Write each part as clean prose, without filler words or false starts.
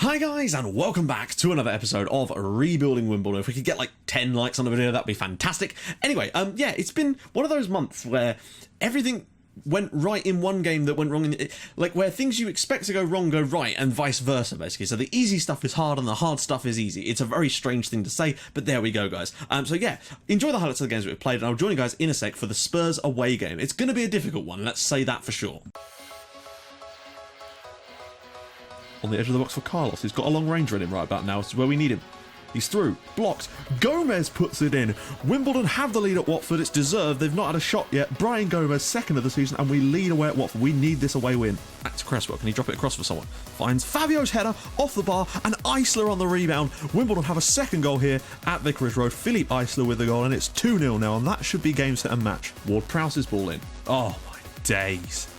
Hi guys, and welcome back to another episode of Rebuilding Wimbledon. If we could get like 10 likes on the video, that'd be fantastic. Anyway, yeah, it's been one of those months where everything went right in one game that went wrong in, like, where things you expect to go wrong go right, and vice versa, basically. So the easy stuff is hard and the hard stuff is easy. It's a very strange thing to say, but there we go, guys. So yeah, enjoy the highlights of the games we've played, and I'll join you guys in a sec for the Spurs away game. It's going to be a difficult one, let's say that for sure. On the edge of the box for Carlos, who's got a long range running right about now. This is where we need him. He's through, blocked, Gomez puts it in. Wimbledon have the lead at Watford, it's deserved, they've not had a shot yet. Brian Gomez, second of the season, and we lead away at Watford. We need this away win. Back to Cresswell, can he drop it across for someone? Finds Fabio's header off the bar, and Eisler on the rebound. Wimbledon have a second goal here at Vicarage Road. Philippe Eisler with the goal, and it's 2-0 now, and that should be game, set and match. Ward-Prowse's ball in. Oh my days.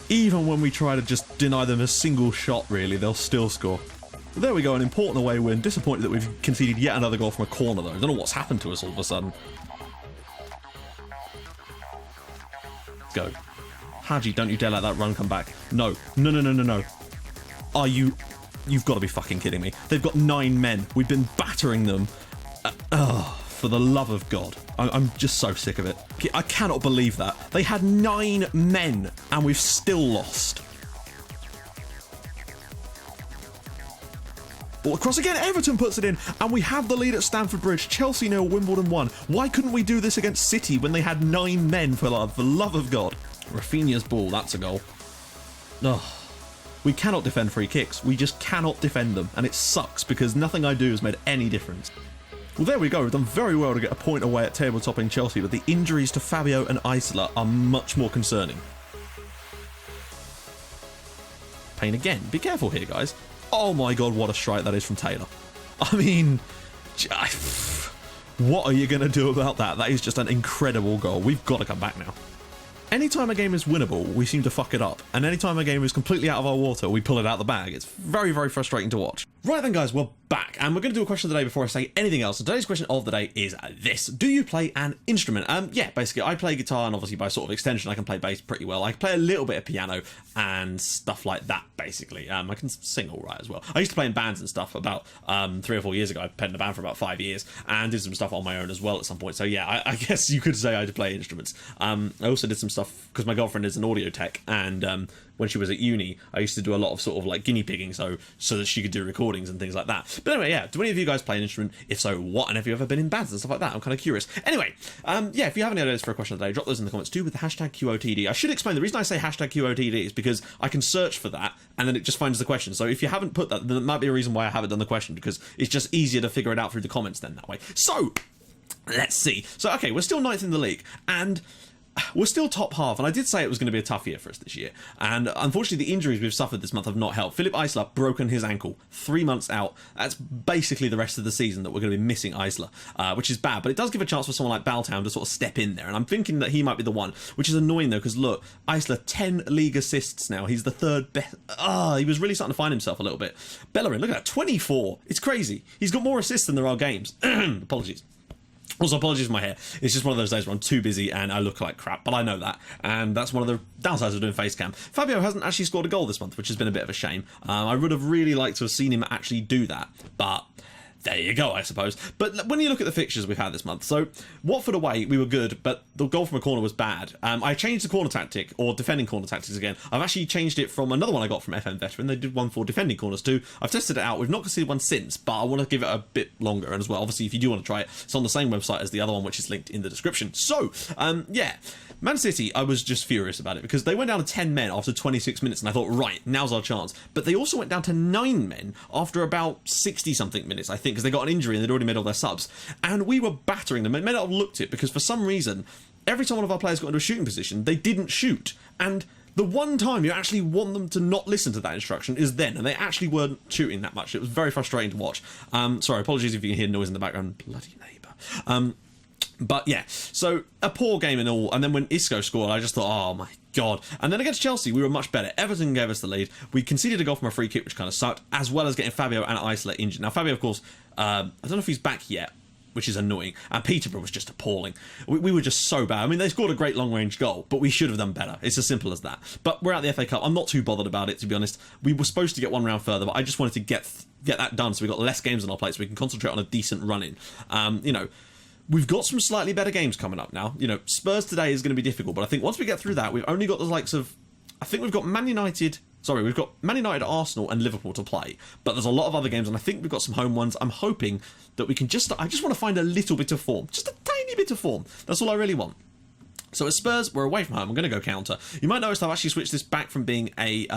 Even when we try to just deny them a single shot, really, they'll still score. But there we go, an important away win. Disappointed that we've conceded yet another goal from a corner, though. I don't know what's happened to us all of a sudden. Let's go. Haji, don't you dare let that run come back. No. No, no, no, no, no. Are you... You've got to be fucking kidding me. They've got 9 men. We've been battering them. For the love of God. I'm just so sick of it. I cannot believe that. They had 9 men and we've still lost. Ball across again, Everton puts it in, and we have the lead at Stamford Bridge. Chelsea 0, Wimbledon 1. Why couldn't we do this against City when they had 9 men, for the love of God? Rafinha's ball, that's a goal. Ugh. We cannot defend free kicks. We just cannot defend them, and it sucks because nothing I do has made any difference. Well, there we go. We've done very well to get a point away at table-topping Chelsea, but the injuries to Fabio and Eisler are much more concerning. Payne again. Be careful here, guys. Oh my God, what a strike that is from Taylor. I mean, what are you going to do about that? That is just an incredible goal. We've got to come back now. Anytime a game is winnable, we seem to fuck it up. And anytime a game is completely out of our water, we pull it out of the bag. It's very, very frustrating to watch. Right then, guys, we're back. And we're going to do a question of the day before I say anything else. So today's question of the day is this. Do you play an instrument? Yeah, basically, I play guitar, and obviously by sort of extension, I can play bass pretty well. I can play a little bit of piano and stuff like that, basically. I can sing all right as well. I used to play in bands and stuff about 3 or 4 years ago. I played in a band for about 5 years and did some stuff on my own as well at some point. So yeah, I guess you could say I play instruments. I also did some stuff because my girlfriend is an audio tech, and when she was at uni, I used to do a lot of sort of like guinea pigging so that she could do recordings and things like that. But anyway, yeah, do any of you guys play an instrument? If so, what? And have you ever been in bands and stuff like that? I'm kind of curious. Anyway, yeah, if you have any ideas for a question of the day, drop those in the comments too with the hashtag QOTD. I should explain, the reason I say hashtag QOTD is because I can search for that and then it just finds the question. So if you haven't put that, then it might be a reason why I haven't done the question, because it's just easier to figure it out through the comments then that way. So, let's see. So, okay, we're still 9th in the league, and we're still top half, and I did say it was going to be a tough year for us this year, and unfortunately the injuries we've suffered this month have not helped. Philippe Eisler broken his ankle, 3 months out. That's basically the rest of the season that we're going to be missing Eisler, which is bad, but it does give a chance for someone like Baltown to sort of step in there, and I'm thinking that he might be the one, which is annoying though, because look, Eisler, 10 league assists now. He's the 3rd best. He was really starting to find himself a little bit. Bellerin, look at that, 24. It's crazy. He's got more assists than there are games. Apologies. Also, apologies for my hair. It's just one of those days where I'm too busy and I look like crap, but I know that. And that's one of the downsides of doing facecam. Fabio hasn't actually scored a goal this month, which has been a bit of a shame. I would have really liked to have seen him actually do that, but there you go, I suppose. But when you look at the fixtures we've had this month, so Watford away, we were good, but the goal from a corner was bad. I changed the corner tactic, or defending corner tactics again. I've actually changed it from another one I got from FM Veteran. They did one for defending corners too. I've tested it out. We've not conceded one since, but I want to give it a bit longer. And as well, obviously, if you do want to try it, it's on the same website as the other one, which is linked in the description. So, yeah. Man City, I was just furious about it because they went down to 10 men after 26 minutes and I thought, right, now's our chance. But they also went down to 9 men after about 60-something minutes, I think, because they got an injury and they'd already made all their subs. And we were battering them. It may not have looked it because for some reason, every time one of our players got into a shooting position, they didn't shoot. And the one time you actually want them to not listen to that instruction is then, and they actually weren't shooting that much. It was very frustrating to watch. Sorry, apologies if you can hear noise in the background. Bloody neighbour. But yeah, so a poor game and all, and then when Isco scored, I just thought, oh my God. And then against Chelsea, we were much better. Everton gave us the lead. We conceded a goal from a free kick, which kind of sucked, as well as getting Fabio and Eisler injured. Now, Fabio, of course, I don't know if he's back yet. which is annoying. And Peterborough was just appalling. We were just so bad. I mean, they scored a great long-range goal, but we should have done better. It's as simple as that. But we're at the FA Cup. I'm not too bothered about it, to be honest. We were supposed to get one round further, but I just wanted to get that done so we got less games on our plate so we can concentrate on a decent run-in. You know, we've got some slightly better games coming up now. You know, Spurs today is going to be difficult, but I think once we get through that, we've only got the likes of... I think we've got Man United, Arsenal and Liverpool to play, but there's a lot of other games, and I think we've got some home ones. I'm hoping that we can I just want to find a little bit of form, just a tiny bit of form. That's all I really want. So at Spurs, we're away from home. I'm going to go counter. You might notice I've actually switched this back from being a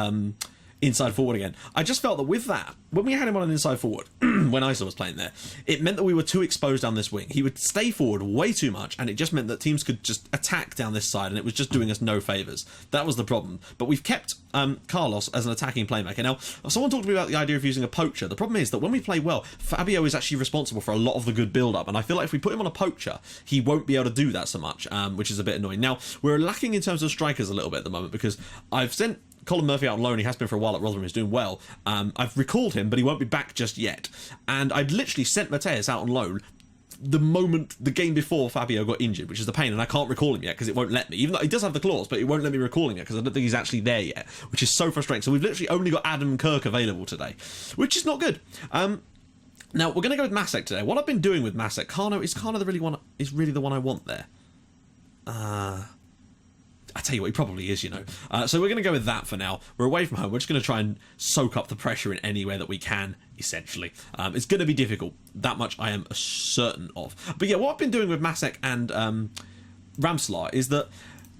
inside forward again. I just felt that with that, when we had him on an inside forward, when Isa was playing there, it meant that we were too exposed down this wing. He would stay forward way too much, and it just meant that teams could just attack down this side, and it was just doing us no favours. That was the problem. But we've kept Carlos as an attacking playmaker. Now, someone talked to me about the idea of using a poacher. The problem is that when we play well, Fabio is actually responsible for a lot of the good build-up, and I feel like if we put him on a poacher, he won't be able to do that so much, which is a bit annoying. Now, we're lacking in terms of strikers a little bit at the moment, because I've sent Colin Murphy out on loan. He has been for a while at Rotherham. He's doing well. I've recalled him, but he won't be back just yet. And I'd literally sent Mateus out on loan the game before Fabio got injured, which is the pain, and I can't recall him yet because it won't let me. Even though he does have the clause, but it won't let me recall him yet because I don't think he's actually there yet, which is so frustrating. So we've literally only got Adam Kirk available today, which is not good. Now we're going to go with Masek today. What I've been doing with Masek, Kano is kind of really the one I want there. I tell you what, he probably is, you know. So we're going to go with that for now. We're away from home. We're just going to try and soak up the pressure in any way that we can, essentially. It's going to be difficult. That much I am certain of. But yeah, what I've been doing with Masek and Ramselaar is that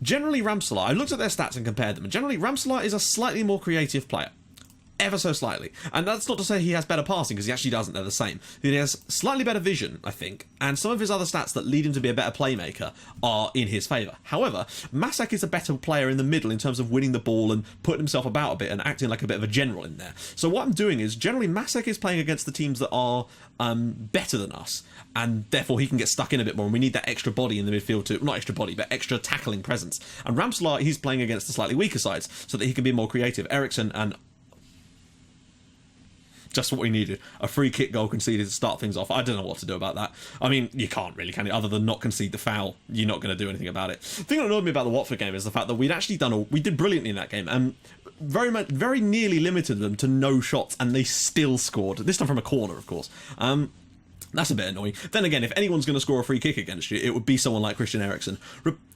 generally Ramselaar, I looked at their stats and compared them, and generally Ramselaar is a slightly more creative player. Ever so slightly. And that's not to say he has better passing, because he actually doesn't. They're the same. He has slightly better vision, I think, and some of his other stats that lead him to be a better playmaker are in his favour. However, Masek is a better player in the middle in terms of winning the ball and putting himself about a bit and acting like a bit of a general in there. So what I'm doing is, generally, Masek is playing against the teams that are better than us, and therefore he can get stuck in a bit more, and we need that extra body in the midfield to, not extra body, but extra tackling presence. And Ramselaar, he's playing against the slightly weaker sides, so that he can be more creative. Eriksson and just what we needed. A free kick goal conceded to start things off. I don't know what to do about that. I mean, you can't really, can you? Other than not concede the foul, you're not going to do anything about it. The thing that annoyed me about the Watford game is the fact that we'd actually we did brilliantly in that game, and very nearly limited them to no shots, and they still scored. This time from a corner, of course. That's a bit annoying. Then again, if anyone's going to score a free kick against you, it would be someone like Christian Eriksen.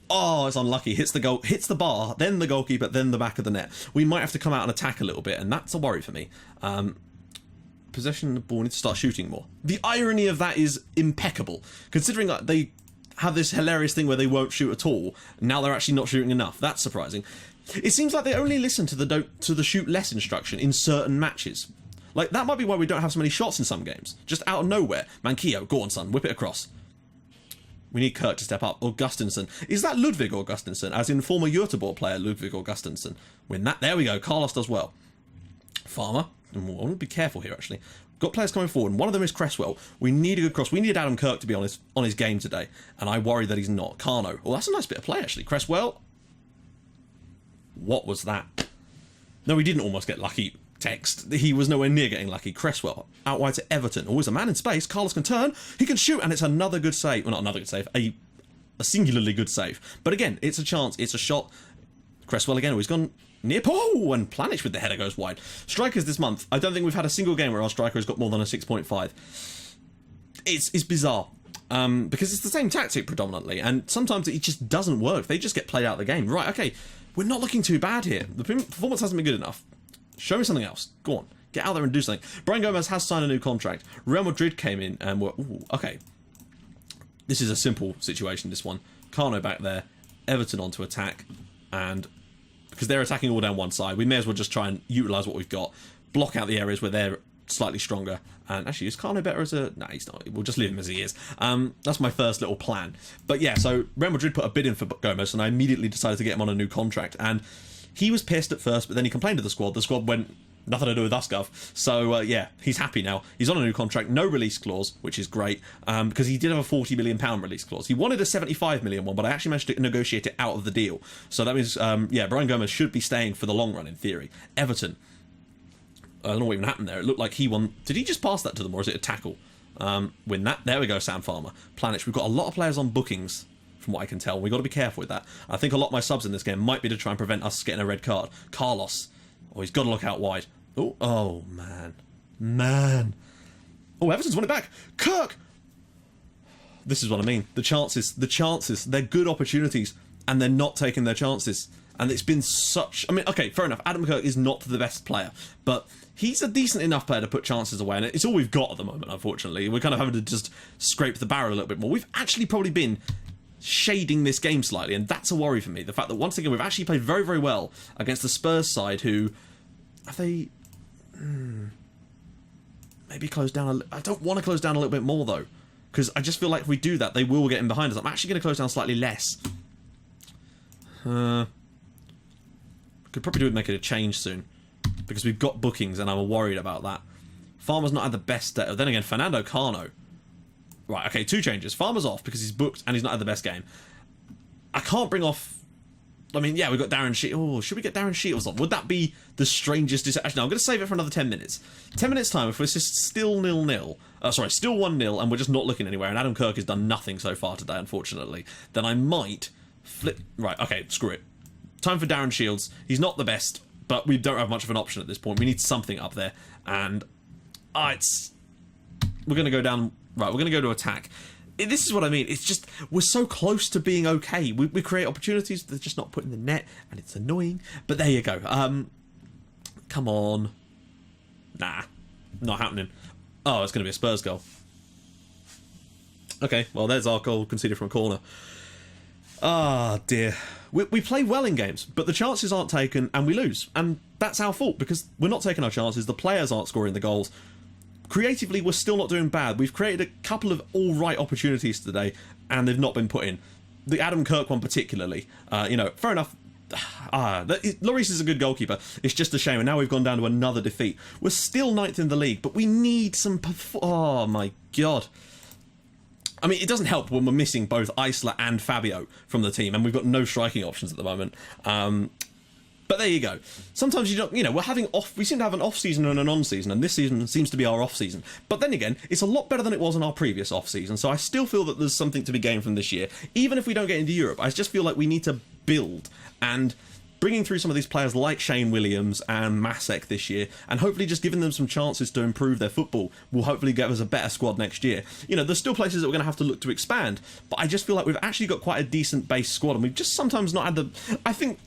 Oh, it's unlucky. Hits the bar, then the goalkeeper, then the back of the net. We might have to come out and attack a little bit, and that's a worry for me. Possession of the ball, need to start shooting more. The irony of that is impeccable, considering that they have this hilarious thing where they won't shoot at all. Now they're actually not shooting enough. That's surprising. It seems like they only listen to the shoot less instruction in certain matches. Like, that might be why we don't have so many shots in some games. Just out of nowhere. Manquillo, go on, son, whip it across. We need Kirk to step up. Augustinsson. Is that Ludwig Augustinsson, as in former Göteborg player Ludwig Augustinsson? Win that. There we go. Carlos does well. Farmer. I want to be careful here, actually. Got players coming forward, and one of them is Cresswell. We need a good cross. We need Adam Kirk to be on his game today, and I worry that he's not. Kano. Oh, that's a nice bit of play, actually. Cresswell. What was that? No, he didn't almost get lucky. Text. He was nowhere near getting lucky. Cresswell. Out wide to Everton. Always a man in space. Carlos can turn. He can shoot, and it's another good save. Well, not another good save. A singularly good save. But again, it's a chance. It's a shot. Cresswell again. Oh, he's gone near. Oh, and Planish with the header goes wide. Strikers this month. I don't think we've had a single game where our striker has got more than a 6.5. It's bizarre. Because it's the same tactic predominantly, and sometimes it just doesn't work. They just get played out of the game. Right, okay. We're not looking too bad here. The performance hasn't been good enough. Show me something else. Go on. Get out there and do something. Brian Gomez has signed a new contract. Real Madrid came in and were... Ooh, okay. This is a simple situation, this one. Kano back there. Everton on to attack. And because they're attacking all down one side, we may as well just try and utilise what we've got. Block out the areas where they're slightly stronger. And actually, is Kano better as a... No, he's not. We'll just leave him as he is. That's my first little plan. But yeah, so Real Madrid put a bid in for Gomez, and I immediately decided to get him on a new contract. And he was pissed at first, but then he complained to the squad. The squad went, nothing to do with us, Gov. So, yeah, he's happy now. He's on a new contract, no release clause, which is great, because he did have a £40 million release clause. He wanted a £75 million one, but I actually managed to negotiate it out of the deal. So that means, yeah, Brian Gomez should be staying for the long run, in theory. Everton. I don't know what even happened there. It looked like he won. Did he just pass that to them, or is it a tackle? Win that. There we go, Sam Farmer. Planich, we've got a lot of players on bookings, from what I can tell. We've got to be careful with that. I think a lot of my subs in this game might be to try and prevent us getting a red card. Carlos. Oh, he's got to look out wide. Oh, man. Man. Oh, Everton's won it back. Kirk! This is what I mean. The chances, they're good opportunities, and they're not taking their chances. And it's been such... I mean, okay, fair enough. Adam Kirk is not the best player, but he's a decent enough player to put chances away, and it's all we've got at the moment, unfortunately. We're kind of having to just scrape the barrel a little bit more. We've actually probably been shading this game slightly, and that's a worry for me. The fact that, once again, we've actually played very, very well against the Spurs side, who... Have they... maybe close down I don't want to close down a little bit more, though, because I just feel like if we do that, they will get in behind us. I'm actually going to close down slightly less. Could probably do with making a change soon, because we've got bookings and I'm worried about that. Farmer's not had the best day. Then again, Fernando Cano. Right, okay, 2 changes. Farmer's off because he's booked and he's not had the best game. I can't bring off... I mean, yeah, we've got Darren Shields. Oh, should we get Darren Shields on? Would that be the strangest... Actually, no, I'm going to save it for another 10 minutes. 10 minutes time, if we're just still 0-0... still 1-0, and we're just not looking anywhere, and Adam Kirk has done nothing so far today, unfortunately, then I might flip... Right, okay, screw it. Time for Darren Shields. He's not the best, but we don't have much of an option at this point. We need something up there, and... We're going to go down... Right, we're going to go to attack. This is what I mean. It's just, we're so close to being okay. We create opportunities, they're just not put in the net, and it's annoying. But there you go. Come on. Nah. Not happening. Oh, it's going to be a Spurs goal. Okay, well, there's our goal conceded from a corner. Ah, dear. We play well in games, but the chances aren't taken, and we lose. And that's our fault, because we're not taking our chances, the players aren't scoring the goals. Creatively, we're still not doing bad. We've created a couple of all-right opportunities today, and they've not been put in. The Adam Kirk one particularly. You know, fair enough. Lloris is a good goalkeeper. It's just a shame, and now we've gone down to another defeat. We're still 9th in the league, but we need some... Oh, my God. I mean, it doesn't help when we're missing both Isla and Fabio from the team, and we've got no striking options at the moment. But there you go. Sometimes you don't, we seem to have an off season and an on season, and this season seems to be our off season. But then again, it's a lot better than it was in our previous off season, so I still feel that there's something to be gained from this year. Even if we don't get into Europe, I just feel like we need to build, and bringing through some of these players like Shane Williams and Masek this year, and hopefully just giving them some chances to improve their football will hopefully give us a better squad next year. You know, there's still places that we're going to have to look to expand, but I just feel like we've actually got quite a decent base squad, and we've just sometimes not had the... I think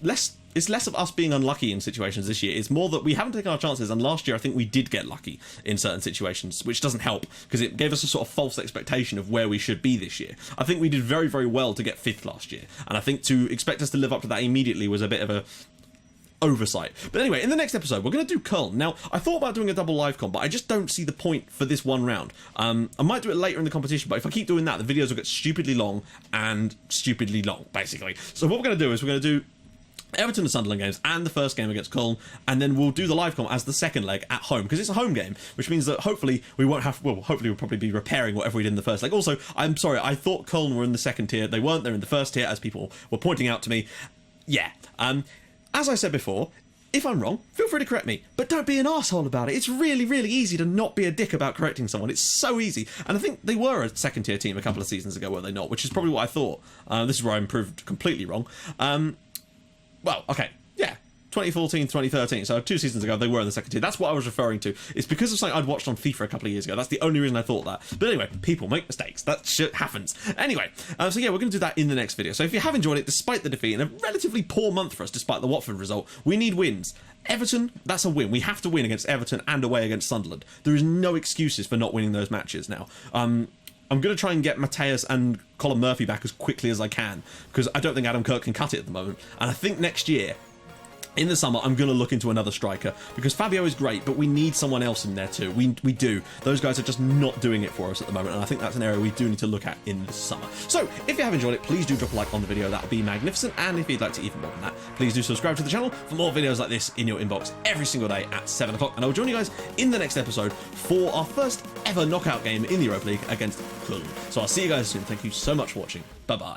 it's less of us being unlucky in situations this year. It's more that we haven't taken our chances, and last year I think we did get lucky in certain situations, which doesn't help, because it gave us a sort of false expectation of where we should be this year. I think we did very, very well to get 5th last year, and I think to expect us to live up to that immediately was a bit of a oversight. But anyway, in the next episode, we're going to do Köln. Now, I thought about doing a double live com, but I just don't see the point for this one round. I might do it later in the competition, but if I keep doing that, the videos will get stupidly long, basically. So what we're going to do is we're going to do Everton and Sunderland games and the first game against Köln, and then we'll do the live com as the second leg at home, because it's a home game, which means that hopefully we won't have... Well, hopefully we'll probably be repairing whatever we did in the first leg. Also, I'm sorry, I thought Köln were in the second tier. They weren't. They're in the first tier, as people were pointing out to me. Yeah. As I said before, if I'm wrong, feel free to correct me, but don't be an arsehole about it. It's really, really easy to not be a dick about correcting someone. It's so easy. And I think they were a second tier team a couple of seasons ago, were they not? Which is probably what I thought. This is where I'm proved completely wrong. Well, okay, yeah, 2014, 2013, so 2 seasons ago they were in the second tier. That's what I was referring to. It's because of something I'd watched on FIFA a couple of years ago. That's the only reason I thought that. But anyway, people make mistakes. That shit happens. Anyway, so yeah, we're going to do that in the next video. So if you have enjoyed it, despite the defeat, and a relatively poor month for us, despite the Watford result, we need wins. Everton, that's a win. We have to win against Everton and away against Sunderland. There is no excuses for not winning those matches now. I'm going to try and get Mateus and Colin Murphy back as quickly as I can, because I don't think Adam Kirk can cut it at the moment. And I think next year, in the summer, I'm going to look into another striker, because Fabio is great, but we need someone else in there too. We do. Those guys are just not doing it for us at the moment, and I think that's an area we do need to look at in the summer. So, if you have enjoyed it, please do drop a like on the video. That would be magnificent. And if you'd like to even more than that, please do subscribe to the channel for more videos like this in your inbox every single day at 7 o'clock. And I will join you guys in the next episode for our first ever knockout game in the Europa League against Köln. So I'll see you guys soon. Thank you so much for watching. Bye-bye.